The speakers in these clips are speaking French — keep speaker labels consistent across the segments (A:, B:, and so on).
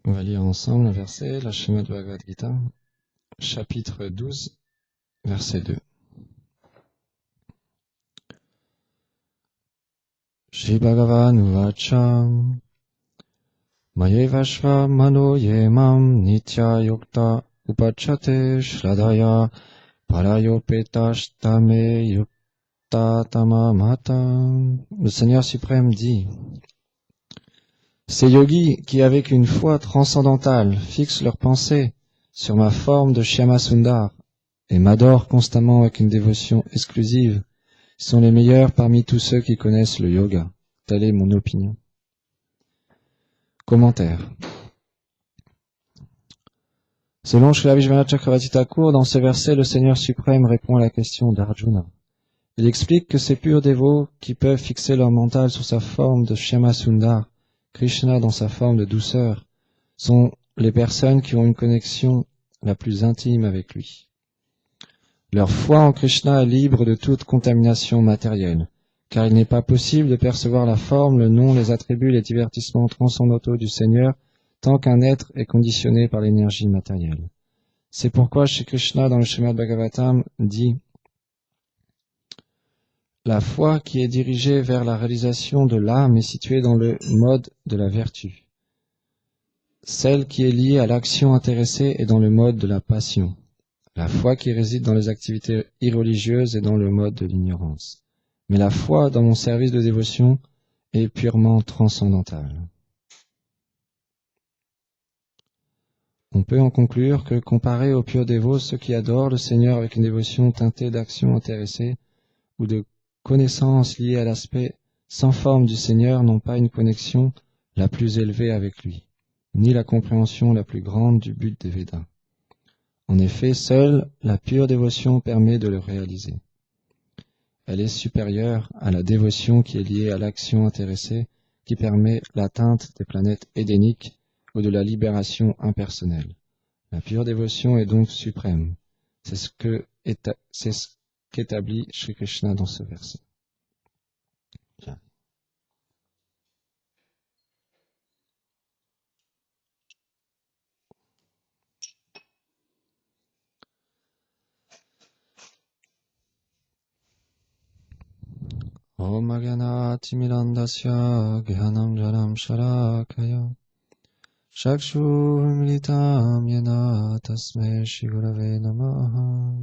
A: On va lire ensemble un verset, la Srimad Bhagavad Gita, chapitre 12, verset 2. Shri Bhagavan Uvacha Mayevashva Mano Yemam Nitya Yukta Upachate Shradaya Parayopetashtame Yukta Tamamata. Le Seigneur suprême dit: ces yogis qui, avec une foi transcendantale, fixent leurs pensées sur ma forme de Shyama Sundar et m'adorent constamment avec une dévotion exclusive, sont les meilleurs parmi tous ceux qui connaissent le yoga. Telle est mon opinion. Commentaire. Selon Srila Vishwanath Chakravarti Thakur, dans ce verset, le Seigneur suprême répond à la question d'Arjuna. Il explique que ces purs dévots qui peuvent fixer leur mental sur sa forme de Shyama Sundar, Krishna dans sa forme de douceur, sont les personnes qui ont une connexion la plus intime avec lui. Leur foi en Krishna est libre de toute contamination matérielle, car il n'est pas possible de percevoir la forme, le nom, les attributs, les divertissements transcendantaux du Seigneur tant qu'un être est conditionné par l'énergie matérielle. C'est pourquoi Shri Krishna dans le Srimad Bhagavatam dit: la foi qui est dirigée vers la réalisation de l'âme est située dans le mode de la vertu. Celle qui est liée à l'action intéressée est dans le mode de la passion. La foi qui réside dans les activités irreligieuses est dans le mode de l'ignorance. Mais la foi dans mon service de dévotion est purement transcendantale. On peut en conclure que, comparé aux purs dévots, ceux qui adorent le Seigneur avec une dévotion teintée d'action intéressée ou de connaissances liées à l'aspect sans forme du Seigneur n'ont pas une connexion la plus élevée avec lui, ni la compréhension la plus grande du but des Védas. En effet, seule la pure dévotion permet de le réaliser. Elle est supérieure à la dévotion qui est liée à l'action intéressée, qui permet l'atteinte des planètes édéniques ou de la libération impersonnelle. La pure dévotion est donc suprême. C'est ce qu'établit Shri Krishna dans ce verset. Bien. Om Agyanati Mirandasya Gyanam Jaram Sharakaya Chakshu Militam Yena Tasmai Shri Gurave Namaha.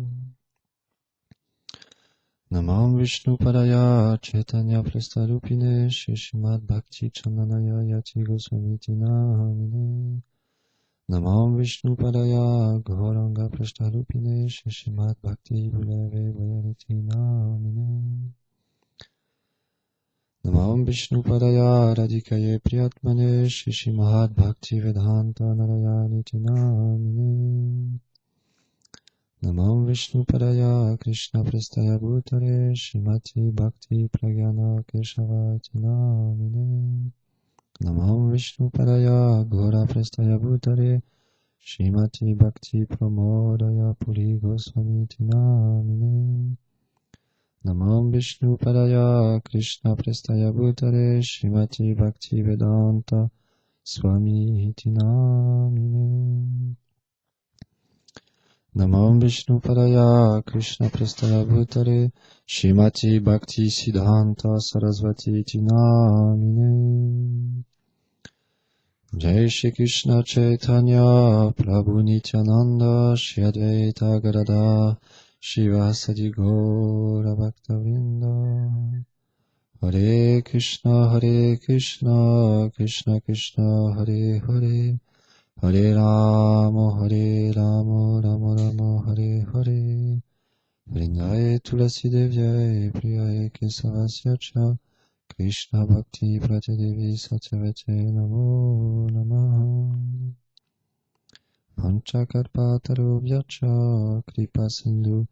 A: Namam Vishnu Padaya Chaitanya Prastarupine Shri Srimad Bhakti Chandranaya Yati Goswamiti Namine. Namam Vishnu Padaya Gauranga Prastarupine Shri Srimad Bhakti Gurave Vayaniti Namine. Namam Vishnu Padaya Radhikaye Priyatmane Shri Srimad Bhakti Vedanta Narayaniti Namine. Namam Vishnu Padaya Krishna Prestaya Bhutare Shrimati Bhakti Pragyana Keshavati Namine. Namam Vishnu Padaya Gora Prestaya Bhutare Shrimati Bhakti Pramodaya Puri Goswamiti Namine. Namam Vishnu Padaya Krishna Prestaya Bhutare Shrimati Bhakti Vedanta Swami Iti Namine. Namam Vishnu Padaya Krishna Prestaya Bhutare Shrimati Bhakti Siddhanta Sarasvati Iti Namine. Jai Shri Krishna Chaitanya Prabhu Nityananda Shri Advaita Gadadhar Shivasadi Gaura Bhaktavrinda. Hare Krishna Krishna Krishna Hare Hare, Hare Rama Rama Rama Hare Hare. Vrindaye Tulasi Devya Priyaye Kesavasya Cha Krishna Bhakti Pratidevi Satyavate Namo Namaha. Panchakarpatarubhyacha Kripa Sindhu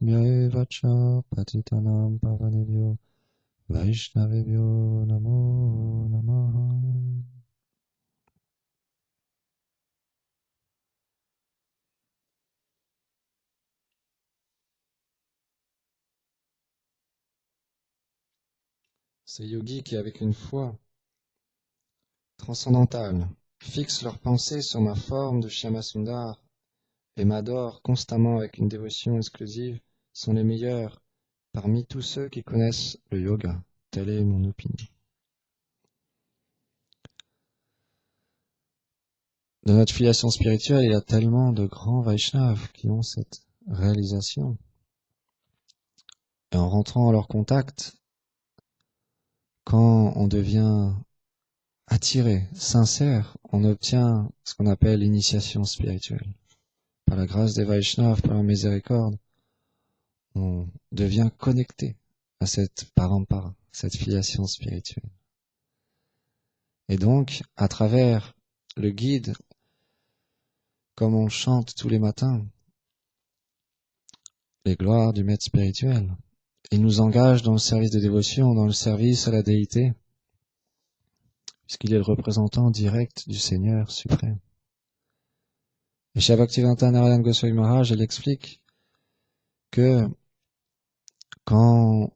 A: Myaevacha Patitanam Pavanebhyo Vaishnavebhyo Namo Namaha. Ces yogis qui, avec une foi transcendantale, fixent leurs pensées sur ma forme de Shyamasundar et m'adorent constamment avec une dévotion exclusive sont les meilleurs parmi tous ceux qui connaissent le yoga. Telle est mon opinion. De notre filiation spirituelle, il y a tellement de grands Vaishnavas qui ont cette réalisation. Et en rentrant en leur contact, quand on devient attiré, sincère, on obtient ce qu'on appelle l'initiation spirituelle. Par la grâce des Vaishnavas, par leur miséricorde, on devient connecté à cette parampara, cette filiation spirituelle. Et donc, à travers le guide, comme on chante tous les matins, les gloires du maître spirituel, il nous engage dans le service de dévotion, dans le service à la déité, puisqu'il est le représentant direct du Seigneur suprême. Et chez Bhaktivedanta Narayana Goswami Maharaj, il explique que quand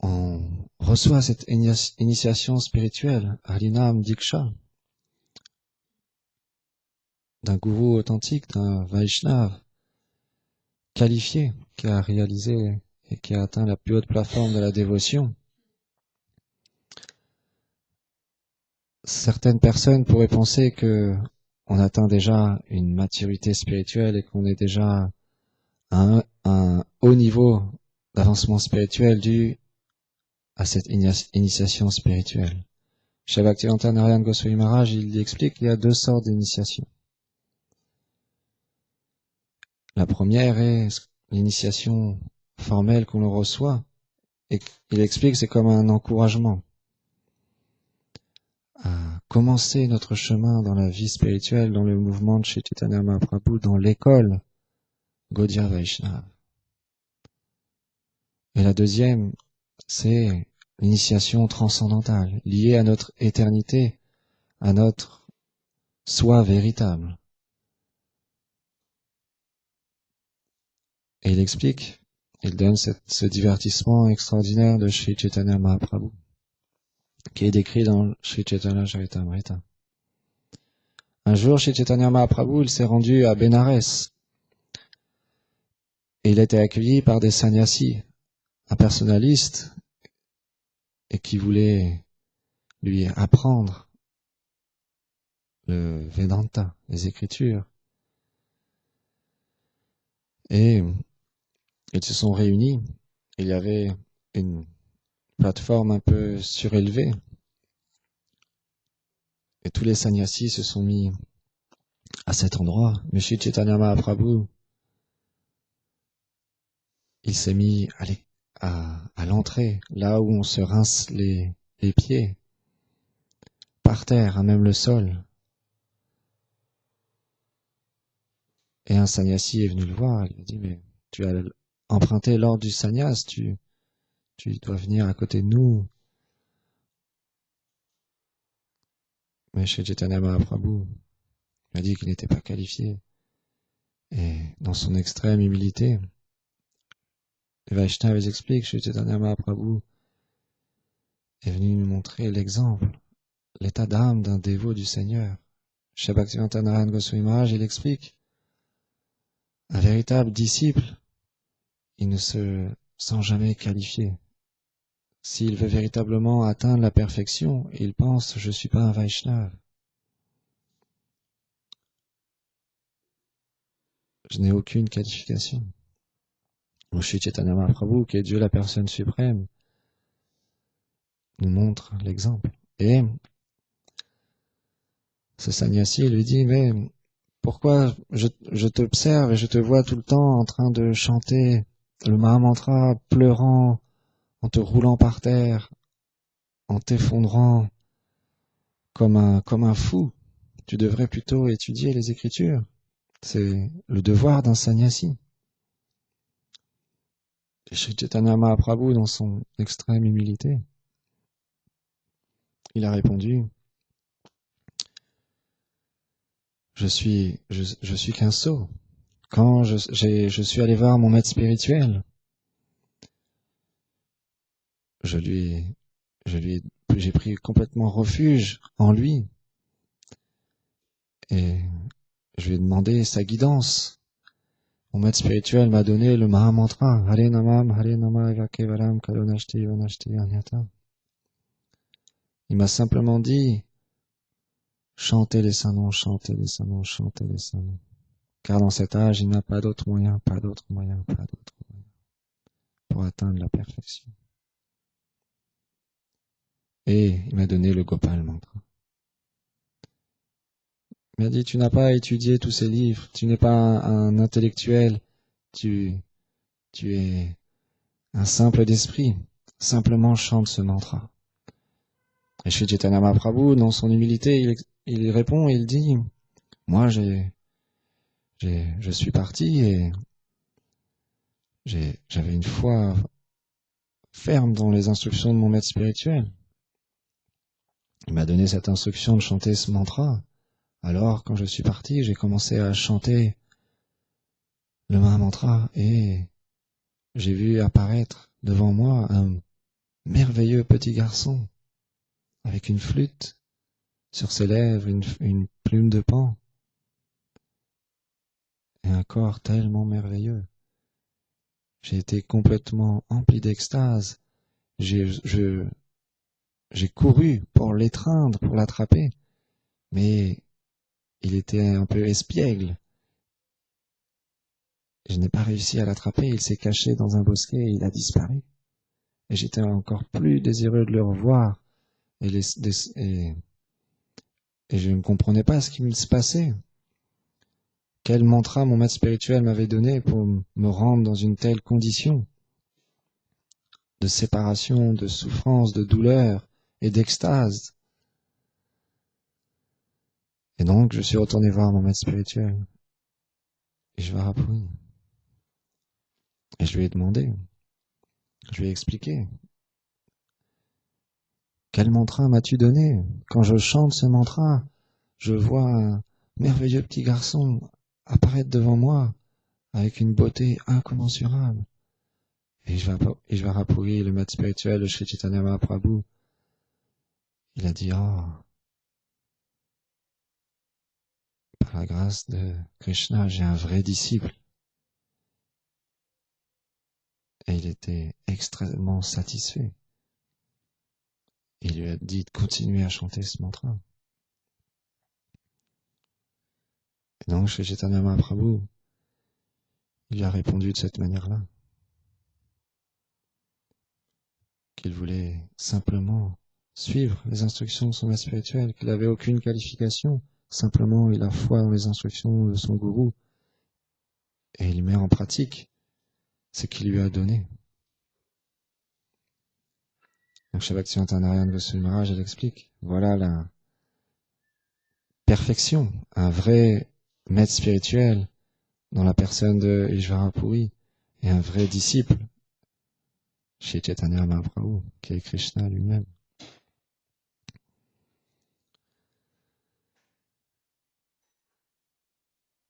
A: on reçoit cette initiation spirituelle, Harinam Diksha, d'un gourou authentique, d'un Vaishnav qualifié, qui a réalisé et qui a atteint la plus haute plateforme de la dévotion, certaines personnes pourraient penser que on atteint déjà une maturité spirituelle et qu'on est déjà à un haut niveau d'avancement spirituel dû à cette initiation spirituelle. Chez Bhaktivedanta Narayana Goswami Maharaj, il explique qu'il y a deux sortes d'initiations. La première est l'initiation formelle qu'on reçoit, et il explique que c'est comme un encouragement à commencer notre chemin dans la vie spirituelle, dans le mouvement de Shri Chaitanya Mahaprabhu, dans l'école Gaudiya Vaishnava. Et la deuxième, c'est l'initiation transcendantale, liée à notre éternité, à notre soi véritable. Et il explique, il donne ce divertissement extraordinaire de Shri Chaitanya Mahaprabhu, qui est décrit dans Shri Chaitanya Charitamrita. Un jour, Shri Chaitanya Mahaprabhu, il s'est rendu à Bénarès, et il a été accueilli par des sannyasis, un personnaliste, et qui voulait lui apprendre le Vedanta, les Écritures. Et ils se sont réunis. Il y avait une plateforme un peu surélevée. Et tous les sannyasis se sont mis à cet endroit. Mais Shri Chaitanya Mahaprabhu, il s'est mis à l'entrée, là où on se rince les pieds, par terre, à même le sol. Et un sannyasi est venu le voir, il lui a dit, mais tu as emprunté l'ordre du sannyas, tu dois venir à côté de nous. Mais Shri Chaitanya Mahaprabhu a dit qu'il n'était pas qualifié. Et dans son extrême humilité, les Vaishnavas expliquent que Shri Chaitanya Mahaprabhu est venu nous montrer l'exemple, l'état d'âme d'un dévot du Seigneur. Chez Bhaktivedanta Narayana Goswami Maharaj, il explique, un véritable disciple, il ne se sent jamais qualifié. S'il veut véritablement atteindre la perfection, il pense, je ne suis pas un Vaishnava. Je n'ai aucune qualification. Shri Chaitanya Mahaprabhu, qui est Dieu la personne suprême, nous montre l'exemple. Et ce sannyasi lui dit, mais pourquoi je t'observe et je te vois tout le temps en train de chanter le Mahamantra, pleurant, en te roulant par terre, en t'effondrant comme un fou. Tu devrais plutôt étudier les Écritures. C'est le devoir d'un sannyasi. Et Shri Chaitanya Mahaprabhu, dans son extrême humilité, il a répondu, je suis qu'un sot. Quand je suis allé voir mon maître spirituel, j'ai pris complètement refuge en lui. Et je lui ai demandé sa guidance. Mon maître spirituel m'a donné le Maha Mantra. Hare Namam, Hare Nama Eva Kevalam, Kalonashti, Vanashti, Anyata. Il m'a simplement dit, chantez les saints noms, chantez les saints noms, chantez les saints noms. Car dans cet âge, il n'y a pas d'autre moyen, pas d'autre moyen, pas d'autre moyen pour atteindre la perfection. Et il m'a donné le Gopal Mantra. Il m'a dit, tu n'as pas étudié tous ces livres, tu n'es pas un intellectuel, tu es un simple d'esprit, simplement chante ce mantra. Et Shri Chaitanya Mahaprabhu, dans son humilité, il répond et il dit, moi je suis parti et j'avais une foi ferme dans les instructions de mon maître spirituel. Il m'a donné cette instruction de chanter ce mantra. Alors, quand je suis parti, j'ai commencé à chanter le Maha Mantra et j'ai vu apparaître devant moi un merveilleux petit garçon avec une flûte sur ses lèvres, une plume de pan et un corps tellement merveilleux. J'ai été complètement empli d'extase. J'ai couru pour l'étreindre, pour l'attraper, mais il était un peu espiègle. Je n'ai pas réussi à l'attraper, il s'est caché dans un bosquet et il a disparu. Et j'étais encore plus désireux de le revoir et je ne comprenais pas ce qui se passait. Quel mantra mon maître spirituel m'avait donné pour me rendre dans une telle condition de séparation, de souffrance, de douleur et d'extase. Et donc, je suis retourné voir mon maître spirituel, Ishvarapuri. Et je lui ai demandé, je lui ai expliqué, quel mantra m'as-tu donné? Quand je chante ce mantra, je vois un merveilleux petit garçon apparaître devant moi avec une beauté incommensurable. Et Ishvarapuri, le maître spirituel de Shri Chaitanya Mahaprabhu, il a dit, par la grâce de Krishna, j'ai un vrai disciple. Et il était extrêmement satisfait. Il lui a dit de continuer à chanter ce mantra. Et donc, Shri Chaitanya Mahaprabhu, il lui a répondu de cette manière-là. Qu'il voulait simplement suivre les instructions de son maître spirituel, qu'il n'avait aucune qualification, simplement il a foi dans les instructions de son gourou, et il met en pratique ce qu'il lui a donné. Donc chez Bhaktivedanta Narayana Goswami Maharaj, elle explique, voilà la perfection, un vrai maître spirituel dans la personne de Ishvarapuri, et un vrai disciple chez Chaitanya Mahaprabhu, qui est Krishna lui-même.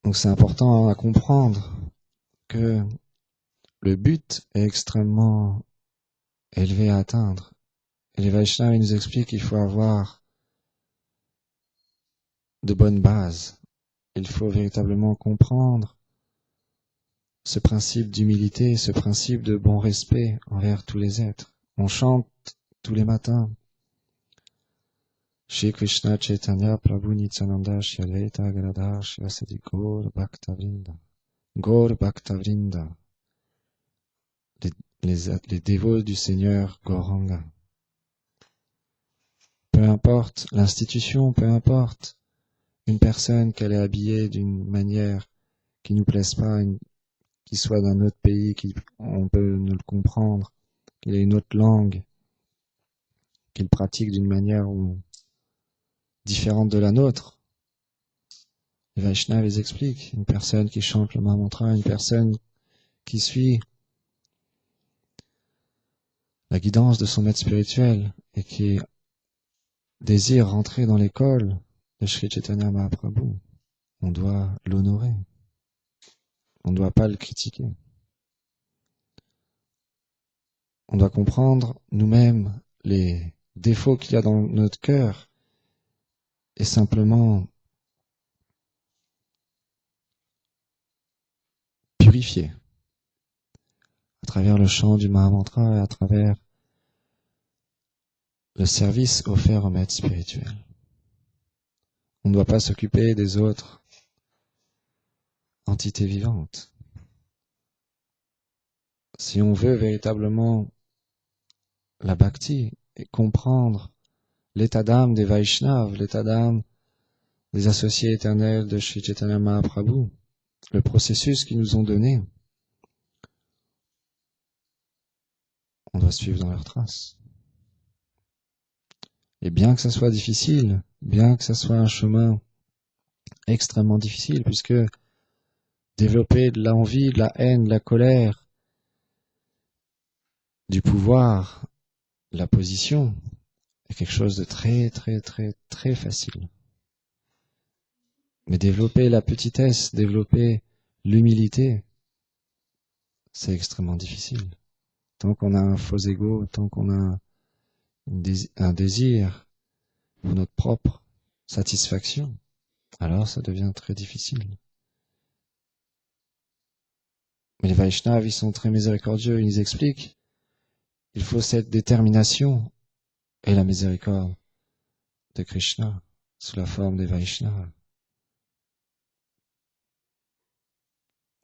A: Donc c'est important à comprendre que le but est extrêmement élevé à atteindre. Et les Vaishnavas nous expliquent qu'il faut avoir de bonnes bases. Il faut véritablement comprendre ce principe d'humilité, ce principe de bon respect envers tous les êtres. On chante tous les matins Shri Krishna Chaitanya Prabhu Nityananda Shri Advaita Gadadhar Shivasadi Gaur Bhaktavrinda. Gaur Bhaktavrinda. Les dévots du Seigneur Gauranga. Peu importe l'institution, peu importe une personne qu'elle est habillée d'une manière qui nous plaise pas, qui soit d'un autre pays, on peut ne le comprendre, qu'il ait une autre langue, qu'il pratique d'une manière différente de la nôtre. Les Vaishnavas les expliquent. Une personne qui chante le Maha Mantra, une personne qui suit la guidance de son maître spirituel et qui désire rentrer dans l'école de Shri Chaitanya Mahaprabhu, on doit l'honorer. On ne doit pas le critiquer. On doit comprendre nous-mêmes les défauts qu'il y a dans notre cœur et simplement purifié à travers le chant du Mahamantra et à travers le service offert au maître spirituel. On ne doit pas s'occuper des autres entités vivantes. Si on veut véritablement la bhakti et comprendre l'état d'âme des Vaishnavas, l'état d'âme des associés éternels de Sri Chaitanya Mahaprabhu, le processus qu'ils nous ont donné, on doit suivre dans leurs traces. Et bien que ça soit difficile, bien que ça soit un chemin extrêmement difficile, puisque développer de l'envie, de la haine, de la colère, du pouvoir, de la position, est quelque chose de très, très, très, très facile. Mais développer la petitesse, développer l'humilité, c'est extrêmement difficile. Tant qu'on a un faux ego, tant qu'on a un désir pour notre propre satisfaction, alors ça devient très difficile. Mais les Vaishnavas, ils sont très miséricordieux, ils nous expliquent, il faut cette détermination et la miséricorde de Krishna sous la forme des Vaishnavas.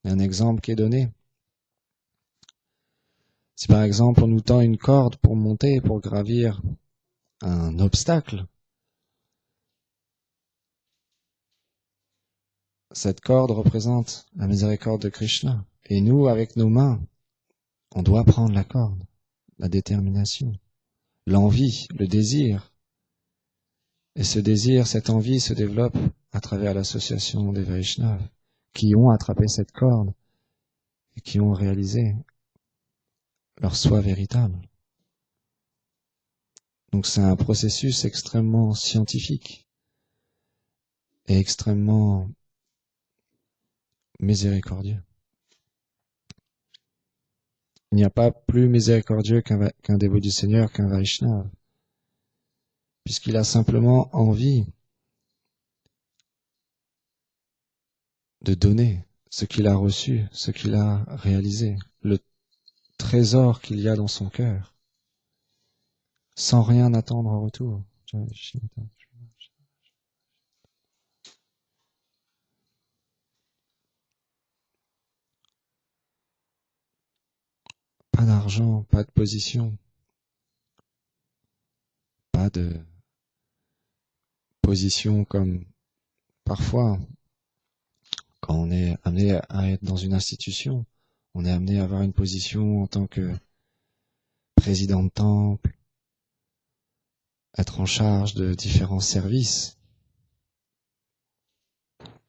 A: Il y a un exemple qui est donné. Si par exemple on nous tend une corde pour monter, pour gravir un obstacle, cette corde représente la miséricorde de Krishna. Et nous, avec nos mains, on doit prendre la corde, la détermination, l'envie, le désir. Et ce désir, cette envie se développe à travers l'association des Vaishnavas qui ont attrapé cette corde et qui ont réalisé leur soi véritable. Donc c'est un processus extrêmement scientifique et extrêmement miséricordieux. Il n'y a pas plus miséricordieux qu'un dévot du Seigneur, qu'un Vaishnava, puisqu'il a simplement envie de donner ce qu'il a reçu, ce qu'il a réalisé, le trésor qu'il y a dans son cœur, sans rien attendre en retour. Pas d'argent, pas de position, pas de position comme parfois quand on est amené à être dans une institution, on est amené à avoir une position en tant que président de temple, être en charge de différents services.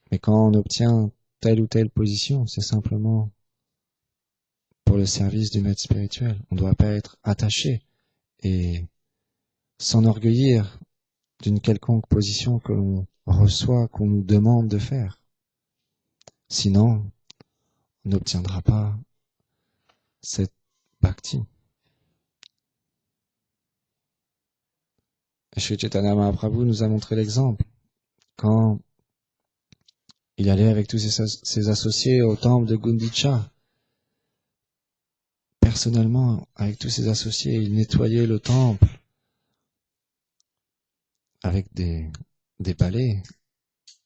A: Mais quand on obtient telle ou telle position, c'est simplement pour le service du maître spirituel. On ne doit pas être attaché et s'enorgueillir d'une quelconque position que l'on reçoit, qu'on nous demande de faire. Sinon, on n'obtiendra pas cette bhakti. Sri Chaitanya Mahaprabhu nous a montré l'exemple. Quand il allait avec tous ses associés au temple de Gundicha, personnellement, avec tous ses associés, il nettoyait le temple avec des balais,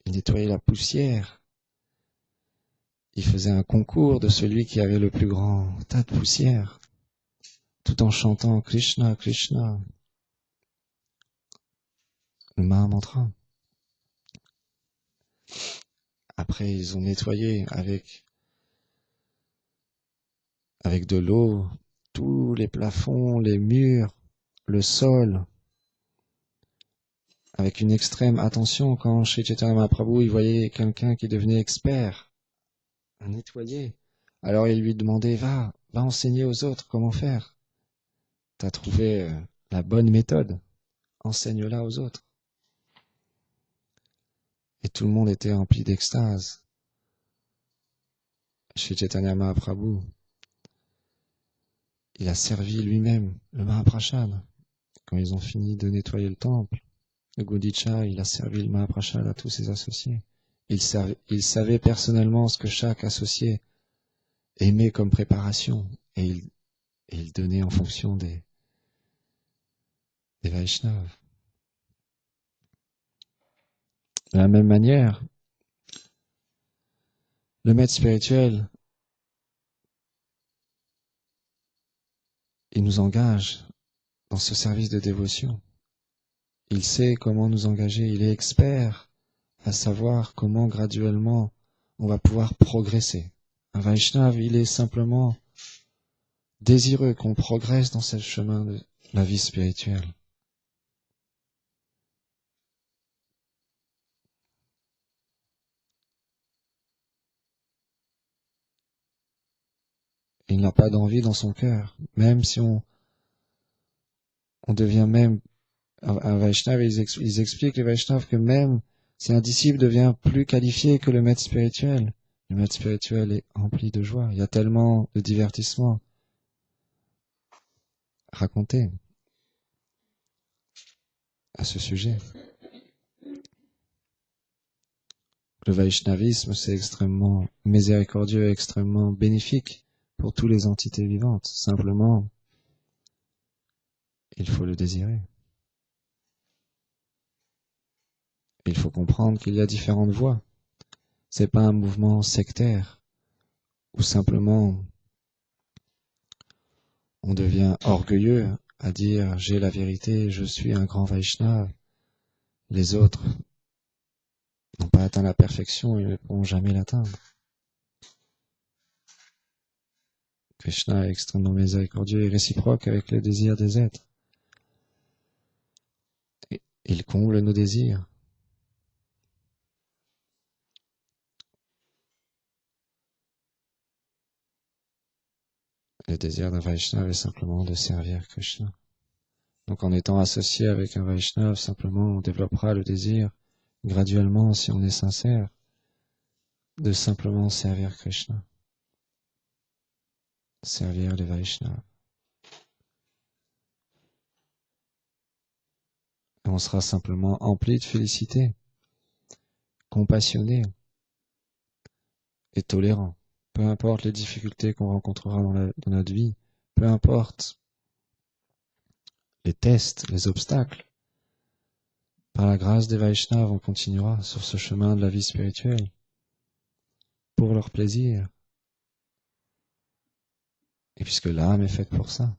A: il nettoyait la poussière, il faisait un concours de celui qui avait le plus grand tas de poussière, tout en chantant Krishna, Krishna, le Mahamantra. Après, ils ont nettoyé avec de l'eau tous les plafonds, les murs, le sol, avec une extrême attention. Quand chez Chaitanya Mahaprabhu, il voyait quelqu'un qui devenait expert à nettoyer, alors il lui demandait, va enseigner aux autres comment faire. T'as trouvé la bonne méthode, enseigne-la aux autres. Et tout le monde était rempli d'extase. Chez Chaitanya Mahaprabhu, il a servi lui-même le Mahaprasad. Quand ils ont fini de nettoyer le temple, le Gundicha, il a servi le Mahaprasad à tous ses associés. Il savait personnellement ce que chaque associé aimait comme préparation et il donnait en fonction des Vaishnavas. De la même manière, le maître spirituel, il nous engage dans ce service de dévotion. Il sait comment nous engager, il est expert à savoir comment graduellement on va pouvoir progresser. Un Vaishnava, il est simplement désireux qu'on progresse dans ce chemin de la vie spirituelle. Il n'a pas d'envie dans son cœur, même si on devient même un Vaishnava, ils expliquent les Vaishnavas que même si un disciple devient plus qualifié que le maître spirituel est empli de joie. Il y a tellement de divertissements racontés à ce sujet. Le Vaishnavisme, c'est extrêmement miséricordieux, extrêmement bénéfique pour toutes les entités vivantes. Simplement, il faut le désirer. Il faut comprendre qu'il y a différentes voies. C'est pas un mouvement sectaire où simplement on devient orgueilleux à dire j'ai la vérité, je suis un grand Vaishnava. Les autres n'ont pas atteint la perfection et ne pourront jamais l'atteindre. Krishna est extrêmement miséricordieux et réciproque avec les désirs des êtres. Et il comble nos désirs. Le désir d'un Vaishnava est simplement de servir Krishna. Donc en étant associé avec un Vaishnava, simplement on développera le désir graduellement, si on est sincère, de simplement servir Krishna. Servir les Vaishnavas. Et on sera simplement empli de félicité, compassionné et tolérant. Peu importe les difficultés qu'on rencontrera dans notre vie, peu importe les tests, les obstacles, par la grâce des Vaishnavas, on continuera sur ce chemin de la vie spirituelle pour leur plaisir. Et puisque l'âme est faite pour ça.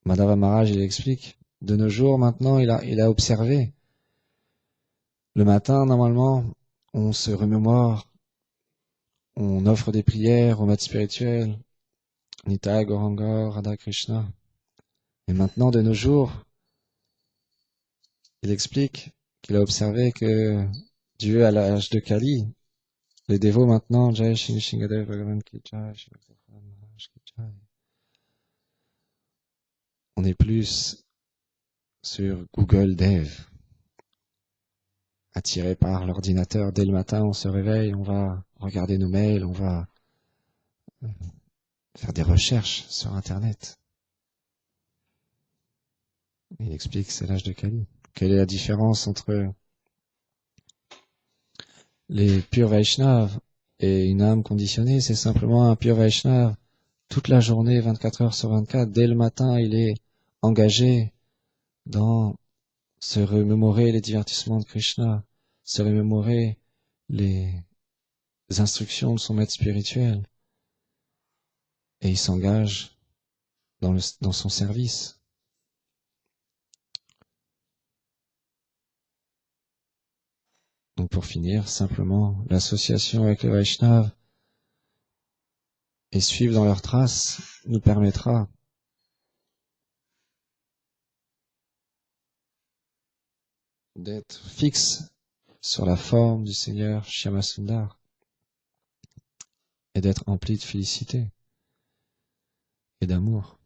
A: Madhava Maharaj, il explique, de nos jours maintenant, il a observé. Le matin, normalement, on se remémore, on offre des prières au maître spirituel, Nitai, Gauranga, Radha Krishna. Et maintenant, de nos jours, il explique qu'il a observé que Dieu à l'âge de Kali, les dévots maintenant, Jai Shri Shingadev Bhagavan Ki Jai, on est plus sur Google Dev, attiré par l'ordinateur. Dès le matin, on se réveille, on va regarder nos mails, on va faire des recherches sur Internet. Il explique que c'est l'âge de Kali. Quelle est la différence entre les purs Vaishnavas et une âme conditionnée? C'est simplement un pur Vaishnava. Toute la journée, 24 heures sur 24, dès le matin, il est engagé dans se remémorer les divertissements de Krishna, se remémorer les instructions de son maître spirituel. Et il s'engage dans son service. Donc pour finir, simplement, l'association avec les Vaishnavas et suivre dans leurs traces nous permettra d'être fixe sur la forme du Seigneur Shyamasundar et d'être empli de félicité et d'amour.